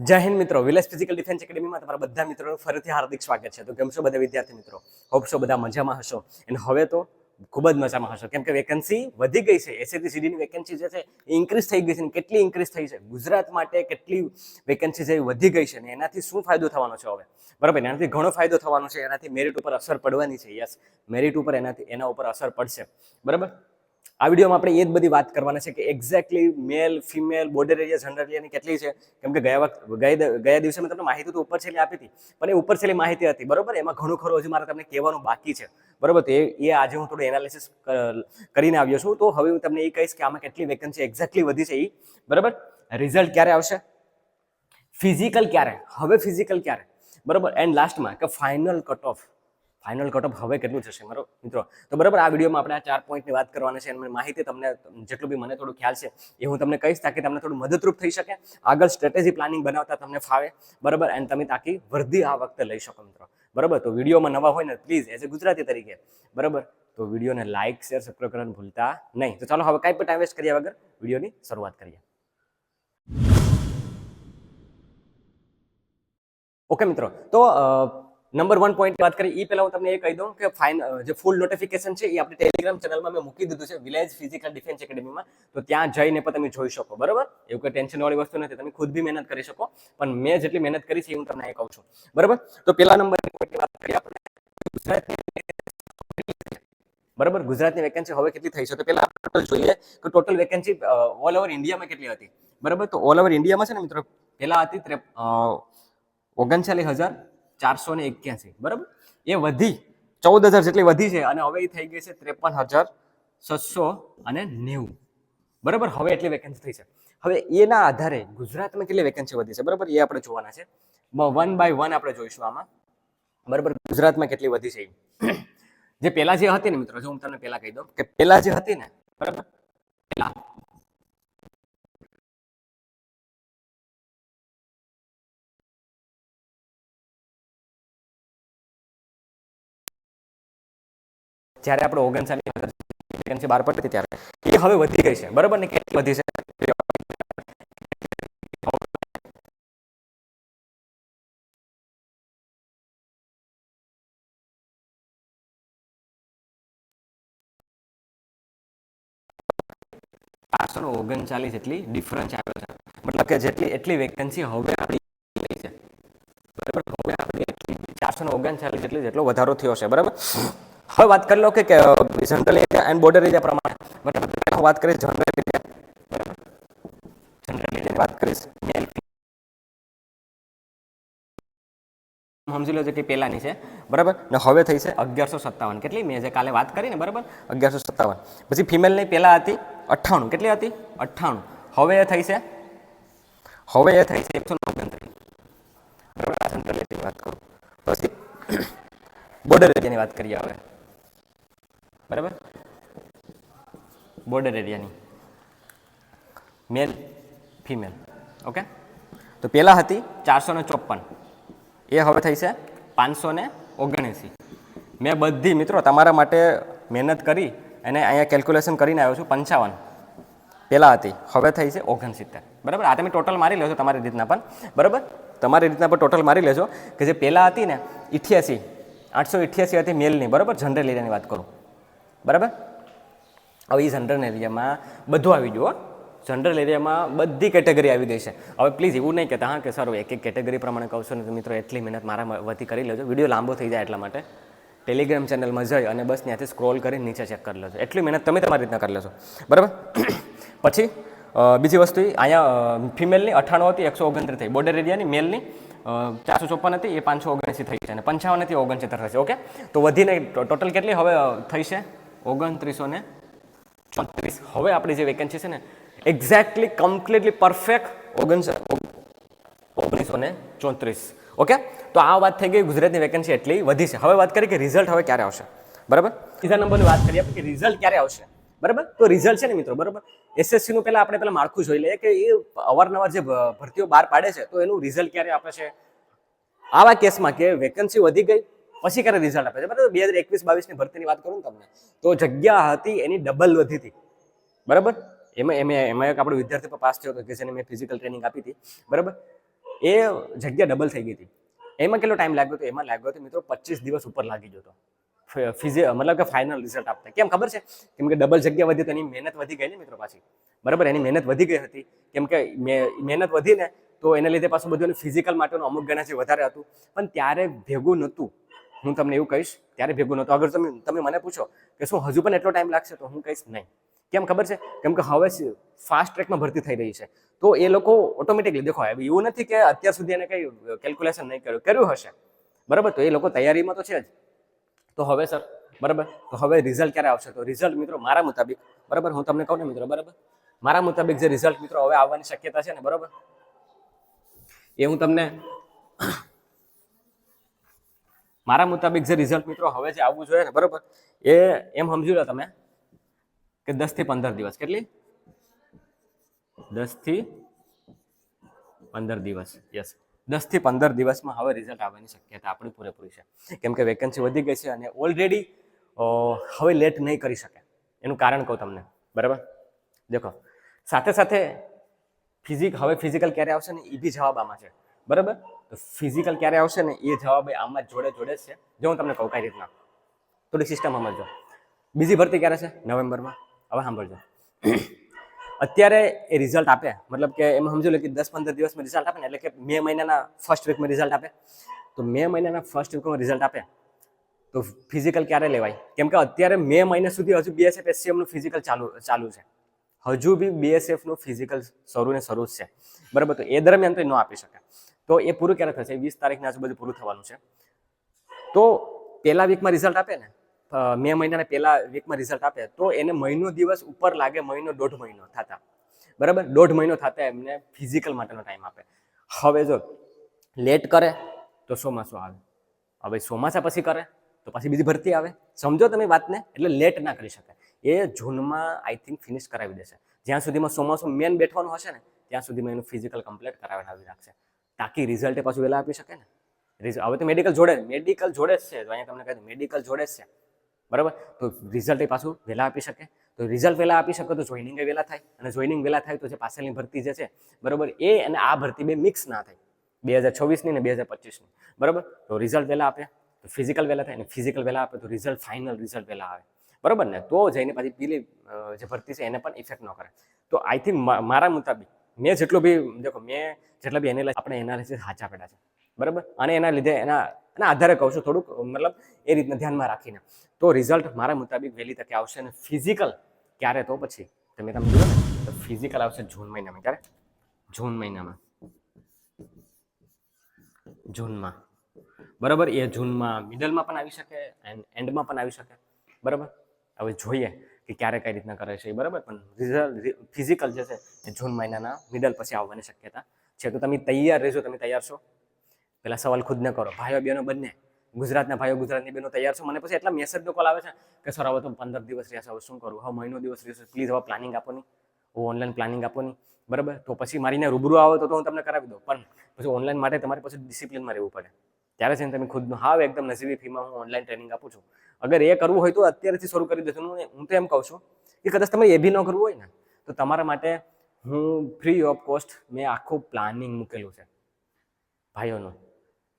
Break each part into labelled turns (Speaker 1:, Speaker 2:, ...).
Speaker 1: જય હિન્દ મિત્રો, village physical defence એકેડેમીમાં તમારા બધા મિત્રોનું ફરીથી હાર્દિક સ્વાગત છે. તો કેમ છો બધા વિદ્યાર્થી મિત્રો? હોપ છો બધા મજામાં હશો. અને હવે તો ખૂબ જ મજામાં હશો, કેમ કે વેકેન્સી વધી ગઈ છે. એસએસસી સીડીની વેકેન્સી જે છે એ ઇન્ક્રીઝ થઈ ગઈ છે. કેટલી ઇન્ક્રીઝ થઈ છે ગુજરાત માટે, કેટલી વેકેન્સી છે એ વધી ગઈ છે ને એનાથી શું ફાયદો થવાનો છે હવે? બરાબર, એનાથી ઘણો ફાયદો થવાનો છે. એનાથી મેરિટ ઉપર અસર પડવાની છે. યસ, મેરિટ ઉપર એના ઉપર અસર પડશે. બરાબર, આ વિડીયોમાં આપણે એ જ બધી વાત કરવાના છે કે એક્ઝેક્ટલી મેલ, ફિમેલ, બોર્ડર એરિયા, જનરલ એરિયાની કેટલી છે. કેમ કે ગયા દિવસે મેં તમને માહિતી તો ઉપર છેલ્લી આપી હતી, પણ એ ઉપર છેલ્લી માહિતી હતી. બરાબર, એમાં ઘણું ખરું હજી મારે તમને કહેવાનું બાકી છે. બરાબર, તો એ આજે હું થોડું એનાલિસિસ કરીને આવ્યો છું. તો હવે હું તમને એ કહીશ કે આમાં કેટલી વેકેન્સી એક્ઝેક્ટલી વધી છે એ. બરાબર, રિઝલ્ટ ક્યારે આવશે, ફિઝિકલ ક્યારે, હવે ફિઝિકલ ક્યારે, બરાબર, એન્ડ લાસ્ટમાં કે ફાઇનલ કટ ઓફ હવે કેટલું જશે મારો મિત્રો. તો બરાબર, આ વિડીયોમાં આપણે આ 4 પોઈન્ટની વાત કરવાની છે. અને માહિતી તમને જેટલું બી મને થોડું ખ્યાલ છે એ હું તમને કહીશ, તાકી તમને થોડું મદદરૂપ થઈ શકે, આગળ સ્ટ્રેટેજી પ્લાનિંગ બનાવતા તમને ફાવે. બરાબર, અને તમે તાકી વર્ધી આ વખતે લઈ શકો મિત્રો. બરાબર, તો વિડીયોમાં નવા હોય ને પ્લીઝ એઝ એ ગુજરાતી તરીકે, બરાબર, તો વિડીયોને લાઇક, શેર, સબસ્ક્રાઇબ કરવાનું ભૂલતા નહીં. તો ચાલો હવે કાંઈ પણ ટાઈમ વેસ્ટ કર્યા વગર વિડીયોની શરૂઆત કરીએ. ઓકે મિત્રો, તો નંબર 1 પોઈન્ટ વાત કરીએ એ પહેલા હું તમને એ કહી દઉં કે જે ફૂલ નોટિફિકેશન છે એ આપણે ટેલિગ્રામ ચેનલમાં મેં મૂકી દીધું છે, વિલેજ ફિઝિકલ ડિફેન્સ એકેડેમીમાં. તો ત્યાં જઈને પણ તમે જોઈ શકો. બરાબર, એવું કોઈ ટેન્શન વાળી વસ્તુ નથી, તમે ખુદ બી મહેનત કરી શકો. પણ મેં જેટલી મહેનત કરી છે એ હું તમને એ કહું છું. બરાબર, તો પહેલા નંબરની વાત કરીએ આપણે બરાબર, ગુજરાતની વેકેન્સી હવે કેટલી થઈ છે. તો પહેલા આપણે ટોટલ જોઈએ કે ટોટલ વેકેન્સી ઓલ ઓવર ઇન્ડિયામાં કેટલી હતી. બરાબર, તો ઓલ ઓવર ઇન્ડિયામાં છે ને મિત્રો, પહેલા હતી 39,481. બરાબર, એ વધી 14,000 જેટલી વધી છે અને હવે એ થઈ ગઈ છે 53,690. બરાબર, હવે એટલી વેકેન્સી થઈ છે. હવે એના આધારે ગુજરાતમાં કેટલી વેકેન્સી વધી છે, બરાબર, એ આપણે જોવાના છે. 1 બાય 1 આપણે જોઈશું આમાં. બરાબર, ગુજરાતમાં કેટલી વધી છે. જે પેલા જે હતી ને મિત્રો, જો હું તમને પેલા કહી દઉં કે પેલા જે હતી ને, બરાબર, પેલા જ્યારે આપણે 39,000 વેકેન્સી બહાર પડી હતી ત્યારે એ હવે વધી ગઈ છે. બરાબર, ને કેટલી વધી છે, ₹439 જેટલી ડિફરન્સ આવ્યો છે. મતલબ કે એટલી વેકેન્સી હવે આપણી છે. બરાબર, હવે આપણી 439 જેટલો વધારો થયો છે. બરાબર, હવે વાત કરી લો કે general area and border area પ્રમાણે. બરાબર, હું વાત કરીશ જનરલ એરિયા. બરાબર, જનરલ એરિયાની વાત કરીશ. સમજી લો કે પહેલાની છે. બરાબર, ને હવે થઈ છે 1157. કેટલી મેં જે કાલે વાત કરી ને, બરાબર, 1157. પછી ફિમેલની પહેલા હતી 98. કેટલી હતી? 98. હવે એ થઈ છે 129. બરાબર, આ જનરલ એરિયાની વાત કરું. પછી બોર્ડર એરિયાની વાત કરીએ હવે. બરાબર, બોર્ડર એરિયાની મેલ, ફિમેલ. ઓકે, તો પહેલા હતી 454. એ હવે થઈ છે 579. મેં બધી મિત્રો તમારા માટે મહેનત કરી અને અહીંયા કેલ્ક્યુલેશન કરીને આવ્યો છું. 55 પહેલાં હતી, હવે થઈ છે 69. બરાબર, આ તમે ટોટલ મારી લેજો તમારી રીતના પણ. બરાબર, તમારી રીતના પણ ટોટલ મારી લેજો કે જે પહેલાં હતી ને 888 હતી મેલની. બરાબર, જનરલ એરિયાની વાત કરું. બરાબર, હવે એ જનરલ એરિયામાં બધું આવી ગયું. જનરલ એરિયામાં બધી કેટેગરી આવી ગઈ છે. હવે પ્લીઝ એવું નહીં કહેતા હા કે સારું એક એક કેટેગરી પ્રમાણે કહું છું ને તો મિત્રો એટલી મહેનત મારા વતી કરી લેજો. વિડીયો લાંબો થઈ જાય એટલા માટે ટેલિગ્રામ ચેનલમાં જઈ અને બસ ત્યાંથી સ્ક્રોલ કરીને નીચે ચેક કરી લેજો. એટલી મહેનત તમે તમારી રીતના કરી લેજો. બરાબર, પછી બીજી વસ્તુ અહીંયા ફિમેલની 98 હતી, 129 થઈ. બોર્ડર એરિયાની મેલની 454 હતી, એ 579 થઈ છે. અને 55 હતી, 69 થશે. ઓકે, તો વધીને ટોટલ કેટલી હવે થઈ છે? 2934. હવે આપણી જે વેકેન્સી છે ને એક્ઝેક્ટલી કમ્પ્લીટલી પરફેક્ટ 1934. ઓકે, તો આ વાત થઈ ગઈ ગુજરાતની વેકેન્સી એટલી વધી છે. હવે વાત કરીએ કે રિઝલ્ટ હવે ક્યારે આવશે. બરાબર, ત્રીજા નંબરની વાત કરીએ આપણે કે રિઝલ્ટ ક્યારે આવશે. બરાબર, તો રિઝલ્ટ છે ને મિત્રો, બરાબર, એસએસસી નું પહેલા આપણે માળખું જોઈ લઈએ કે એ અવારનવાર જે ભરતીઓ બહાર પાડે છે તો એનું રિઝલ્ટ ક્યારે આપે છે. આવા કેસમાં કે વેકેન્સી વધી ગઈ પછી ક્યારે રિઝલ્ટ આપે છે. બરાબર, 2021-22ની ભરતીની વાત કરું ને તમને તો જગ્યા હતી એની ડબલ વધી હતી. બરાબર, એમાં એક આપણો વિદ્યાર્થી પર પાસ થયો હતો કે જેને મેં ફિઝિકલ ટ્રેનિંગ આપી હતી. બરાબર, એ જગ્યા ડબલ થઈ ગઈ હતી. એમાં કેટલો ટાઈમ લાગ્યો હતો? એમાં લાગ્યો હતો મિત્રો 25 દિવસ ઉપર લાગી ગયો હતો મતલબ કે ફાઇનલ રિઝલ્ટ આપતા. કેમ ખબર છે? કેમ કે ડબલ જગ્યા વધી તો એની મહેનત વધી ગઈ ને મિત્રો પાછી, બરાબર? એની મહેનત વધી ગઈ હતી. કેમ કે મહેનત વધી ને તો એના લીધે પાછું બધું ફિઝિકલ માટેનું અમુક ગણા જે વધારે હતું, પણ ત્યારે ભેગું નહોતું. હું તમને એવું કહીશ, ત્યારે ભેગું નહોતું. અગર તમે મને પૂછો કે શું હજુ પણ એટલો ટાઈમ લાગશે, તો હું કહીશ નહીં. કેમ ખબર છે? કેમ કે હવે ફાસ્ટ ટ્રેકમાં ભરતી થઈ રહી છે, તો એ લોકો ઓટોમેટિકલી દેખો, એવું નથી કે અત્યાર સુધી એને કંઈ કેલ્ક્યુલેશન નહીં કર્યું હશે, બરાબર? તો એ લોકો તૈયારીમાં તો છે જ. તો હવે સર, બરાબર, તો હવે રિઝલ્ટ ક્યારે આવશે? તો રિઝલ્ટ મિત્રો મારા મુતાબિક, બરાબર, હું તમને કહું ને મિત્રો, બરાબર, મારા મુતાબિક જે રિઝલ્ટ મિત્રો હવે આવવાની શક્યતા છે ને, બરાબર, એ હું તમને મારા મુતાબિક જે રિઝલ્ટ મિત્રો હવે જે આવવું જોઈએ ને, બરાબર, એ એમ સમજી લો તમે કે 10 થી 15 દિવસ. કેટલી? 10 થી 15 દિવસ. યસ, 10 થી 15 દિવસમાં હવે રિઝલ્ટ આવવાની શક્યતા આપણી પૂરેપૂરી છે. કેમ કે વેકેન્સી વધી ગઈ છે અને ઓલરેડી હવે લેટ નહીં કરી શકે. એનું કારણ કહું તમને, બરાબર? દેખો, સાથે સાથે હવે ફિઝિકલ ક્યારે આવશે ને એ બી જવાબ આમાં છે, બરાબર? તો ફિઝિકલ ક્યારે આવશે ને એ જવાબ આમાં જોડે જ છે. જો હું તમને કહું કઈ રીતના, થોડી સિસ્ટમ સમજો. બીજી ભરતી ક્યારે છે? નવેમ્બરમાં. હવે સાંભળજો, અત્યારે એ રિઝલ્ટ આપે, મતલબ કે એમ સમજો લે કે 10-15 દિવસમાં રિઝલ્ટ આપે ને, એટલે કે મે મહિનાના ફર્સ્ટ વીકમાં રિઝલ્ટ આપે. તો મે મહિનાના ફર્સ્ટ વીકમાં રિઝલ્ટ આપે તો ફિઝિકલ ક્યારે લેવાય? કેમ કે અત્યારે મે મહિના સુધી હજુ BSF SCM નું ફિઝિકલ ચાલુ છે. હજુ બી BSF નું ફિઝિકલ શરૂ જ છે, બરાબર? તો એ દરમિયાન તો ન આપી શકે. તો એ પૂરું ક્યારે થશે? 20 તારીખના આજુબાજુ પૂરું થવાનું છે. તો પહેલા વીકમાં રિઝલ્ટ આપે ને, મે મહિનાના પહેલા વીકમાં રિઝલ્ટ આપે તો એને મહિનો દિવસ ઉપર લાગે, મહિનો 1.5 મહિનો થતા, બરાબર? 1.5 મહિનો થતા એમને ફિઝિકલ માટેનો ટાઈમ આપે. હવે જો લેટ કરે તો ચોમાસું આવે. હવે ચોમાસા પછી કરે તો પછી બીજી ભરતી આવે. સમજો તમે વાતને? એટલે લેટ ના કરી શકે. એ જૂનમાં આઈ થિંક ફિનિશ કરાવી દેશે. જ્યાં સુધીમાં ચોમાસું મેન બેઠવાનું હશે ને, ત્યાં સુધીમાં એનું ફિઝિકલ કમ્પ્લીટ કરાવી રાખશે, તાકી રિઝલ્ટ એ પાછું વહેલા આપી શકે ને. હવે તો મેડિકલ જોડે જ છે. તો અહીંયા તમને કહી દઉં, મેડિકલ જોડે જ છે, બરાબર? તો રિઝલ્ટ એ પાછું વહેલા આપી શકે. તો રિઝલ્ટ વહેલા આપી શકે તો જોઈનિંગ એ વહેલા થાય, અને જોઈનિંગ વહેલા થાય તો જે પાછળની ભરતી જે છે, બરાબર, એ અને આ ભરતી બે મિક્સ ના થાય, 2026ની ને 2025ની, બરાબર? તો રિઝલ્ટ વહેલા આપે તો ફિઝિકલ વહેલા થાય, અને ફિઝિકલ વહેલા આપે તો ફાઇનલ રિઝલ્ટ વહેલા આવે, બરાબર ને? તો જઈને પાછી પેલી જે ભરતી છે એને પણ ઇફેક્ટ ન કરે. તો આઈ થિંક મારા મુતાબિક મેં જેટલું બી દેખો, મેં જેટલા બી આપણે એનાલિસિસ સાચા પડ્યા છે, બરાબર? અને એના લીધે એના આધારે કહું છું થોડુંક, મતલબ એ રીતના ધ્યાનમાં રાખીને. તો રિઝલ્ટ મારા મુતાબિક વહેલી તકે આવશે. અને ફિઝિકલ ક્યારે? તો પછી તમે જુઓ ને, તો ફિઝિકલ આવશે જૂન મહિનામાં. ક્યારે? જૂન મહિનામાં, જૂનમાં, બરાબર? એ જૂનમાં મિડલમાં પણ આવી શકે, એન્ડમાં પણ આવી શકે, બરાબર? હવે જોઈએ કે ક્યારે કઈ રીતના કરે છે, બરાબર? પણ રિઝલ્ટ ફિઝિકલ જે છે એ જૂન મહિનાના મિડલ પછી આવવાની શક્યતા છે. તો તમે તૈયાર રહેજો. તમે તૈયાર છો? પેલા સવાલ ખુદને કરો. ભાઈઓ બહેનો બંને, ગુજરાતના ભાઈઓ ગુજરાતની બહેનો તૈયાર છો? મને પછી એટલા મેસેજનો કોલ આવે છે કે સર હવે તો 15 દિવસ રહેશે, હવે શું કરું? હવે મહિનો દિવસ રહેશે, પ્લીઝ હવે પ્લાનિંગ આપો નહીં, હવે ઓનલાઈન પ્લાનિંગ આપો નહીં, બરાબર? તો પછી મારીને રૂબરૂ આવો તો હું તમને કરાવી દઉં, પણ પછી ઓનલાઈન માટે તમારે પછી ડિસિપ્લિનમાં રહેવું પડે. ત્યારે છે ને તમે ખુદનું એકદમ નજીવી ફીમાં હું ઓનલાઈન ટ્રેનિંગ આપું છું. અગર એ કરવું હોય તો અત્યારેથી શરૂ કરી દેજો. હું તો એમ કહું છું કે કદાચ તમારે એ બી ન કરવું હોય ને, તો તમારા માટે હું ફ્રી ઓફ કોસ્ટ મેં આખું પ્લાનિંગ મૂકેલું છે ભાઈઓનું.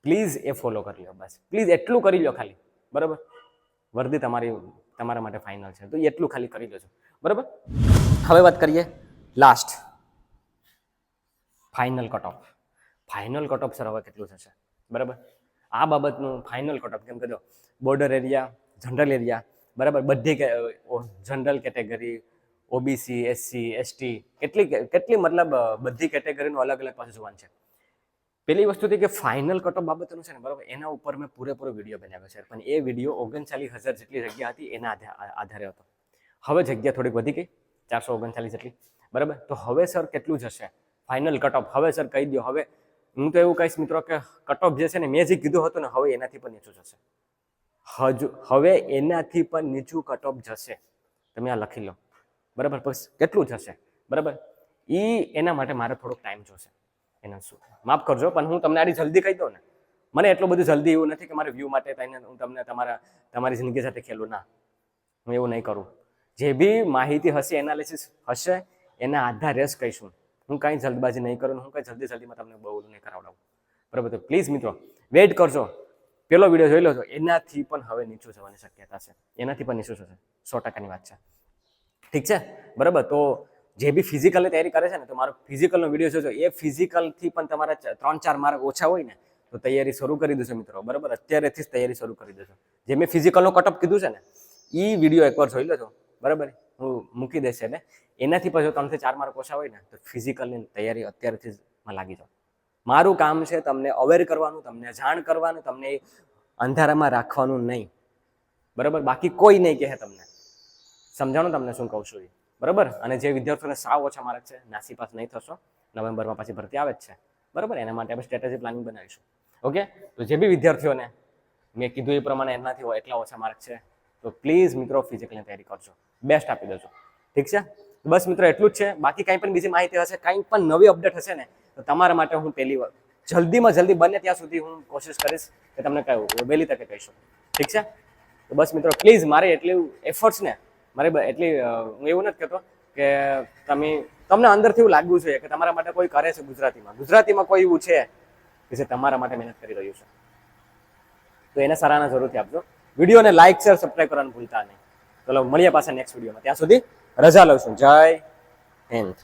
Speaker 1: પ્લીઝ એ ફોલો કરી લો, બસ પ્લીઝ એટલું કરી લો ખાલી, બરાબર? વર્દી તમારા માટે ફાઇનલ છે, તો એટલું ખાલી કરી લેજો, બરાબર? હવે વાત કરીએ last final cut off. Final cut off sir હવે કેટલું થશે, બરાબર? આ બાબતનું ફાઇનલ કટ ઓફ, કેમ કે જો બોર્ડર એરિયા, જનરલ એરિયા, બરાબર, બધી general category, OBC, SC, ST, કેટલી મતલબ બધી કેટેગરીનું અલગ અલગ પાછું જોવાનું છે. પેલી વસ્તુ હતી કે ફાઇનલ કટ ઓફ બાબતનું છે ને, બરાબર, એના ઉપર મેં પૂરેપૂરો વિડીયો બનાવ્યો છે, પણ એ વિડીયો 39,000 જેટલી જગ્યા હતી એના આધારે હતો. હવે જગ્યા થોડીક વધી ગઈ, 439 જેટલી, બરાબર? તો હવે સર કેટલું જશે ફાઇનલ કટ ઓફ? હવે સર કહી દો. હવે હું તો એવું કહીશ મિત્રો કે કટ ઓફ જે છે ને, મેં જે કીધું હતું ને, હવે એનાથી પણ નીચું જશે. હવે એનાથી પણ નીચું કટ ઓફ જશે. તમે આ લખી લો, બરાબર? પછી કેટલું જશે, બરાબર? એના માટે મારે થોડોક ટાઈમ જોશે. એના શું, માફ કરજો, પણ હું તમને આડી જલ્દી કહી દઉં ને, મને એટલું બધું જલ્દી એવું નથી કે મારે વ્યૂ માટે થઈને હું તમને તમારી જિંદગી સાથે ખેલું. ના, હું એવું નહીં કરું. જે બી માહિતી હશે, એનાલિસિસ હશે, એના આધારે જ કહીશું. હું કાંઈ જલ્દબાજી નહીં કરું, હું કાંઈ જલ્દીમાં તમને બહુ નહીં કરાવડાવું. બરાબર? તો પ્લીઝ મિત્રો વેઇટ કરજો. પેલો વિડીયો જોઈ લો છો, એનાથી પણ હવે નીચું જવાની શક્યતા છે, એનાથી પણ નીચું થશે, 100%ની વાત છે. ઠીક છે? બરાબર? તો જે બી ફિઝિકલની તૈયારી કરે છે ને, તો મારો ફિઝિકલનો વિડીયો જોજો. એ ફિઝિકલથી પણ તમારા 3-4 માર્ક ઓછા હોય ને, તો તૈયારી શરૂ કરી દેજો મિત્રો. બરાબર? અત્યારેથી જ તૈયારી શરૂ કરી દેજો. જે મેં ફિઝિકલનો કટઅપ કીધું છે ને, એ વિડીયો એકવાર જોઈ લેજો. બરાબર? હું મૂકી દેશે ને, એનાથી પછી 3 થી 4 માર્ક ઓછા હોય ને, તો ફિઝિકલની તૈયારી અત્યારેથી જ લાગી જાઓ. મારું કામ છે તમને અવેર કરવાનું, તમને જાણ કરવાનું, તમને અંધારામાં રાખવાનું નહીં. બરાબર? બાકી કોઈ નહીં કહે તમને. સમજાણું તમને શું કહું છું? બરાબર? અને જે વિદ્યાર્થીઓને સાવ ઓછા માર્ક છે, નાસીપાસ નહીં થશો. નવેમ્બરમાં પાછી ભરતી આવે જ છે. બરાબર? એના માટે આપણે સ્ટ્રેટેજી પ્લાનિંગ બનાવીશું. ઓકે? તો જે બી વિદ્યાર્થીઓને મેં કીધું એ પ્રમાણે એનાથી એટલા ઓછા માર્ક છે, તો પ્લીઝ મિત્રો ફિઝિકલની તૈયારી કરજો, બેસ્ટ આપી દેજો. ઠીક છે? બસ મિત્રો એટલું જ છે. બાકી કંઈ પણ બીજી માહિતી હશે, કંઈ પણ નવી અપડેટ હશે ને, તો તમારા માટે હું જલ્દીમાં જલ્દી બને ત્યાં સુધી હું કોશિશ કરીશ કે તમને કહું, વહેલી તકે કહીશું. ઠીક છે? તો બસ મિત્રો પ્લીઝ મારે એટલી એફર્ટ્સ ને એટલી હું એવું નથી કહેતો કે તમને અંદરથી એવું લાગવું જોઈએ કે તમારા માટે કોઈ કરે છે ગુજરાતીમાં કોઈ એવું છે કે જે તમારા માટે મહેનત કરી રહ્યું છે, તો એને સરાહના જરૂરથી આપજો. વિડીયોને લાઈક શેર સબસ્ક્રાઈબ કરવાનું ભૂલતા નહીં. ચલો મળીએ પાછા નેક્સ્ટ વિડીયોમાં. ત્યાં સુધી રજા લઉં છું. જય હિન્દ.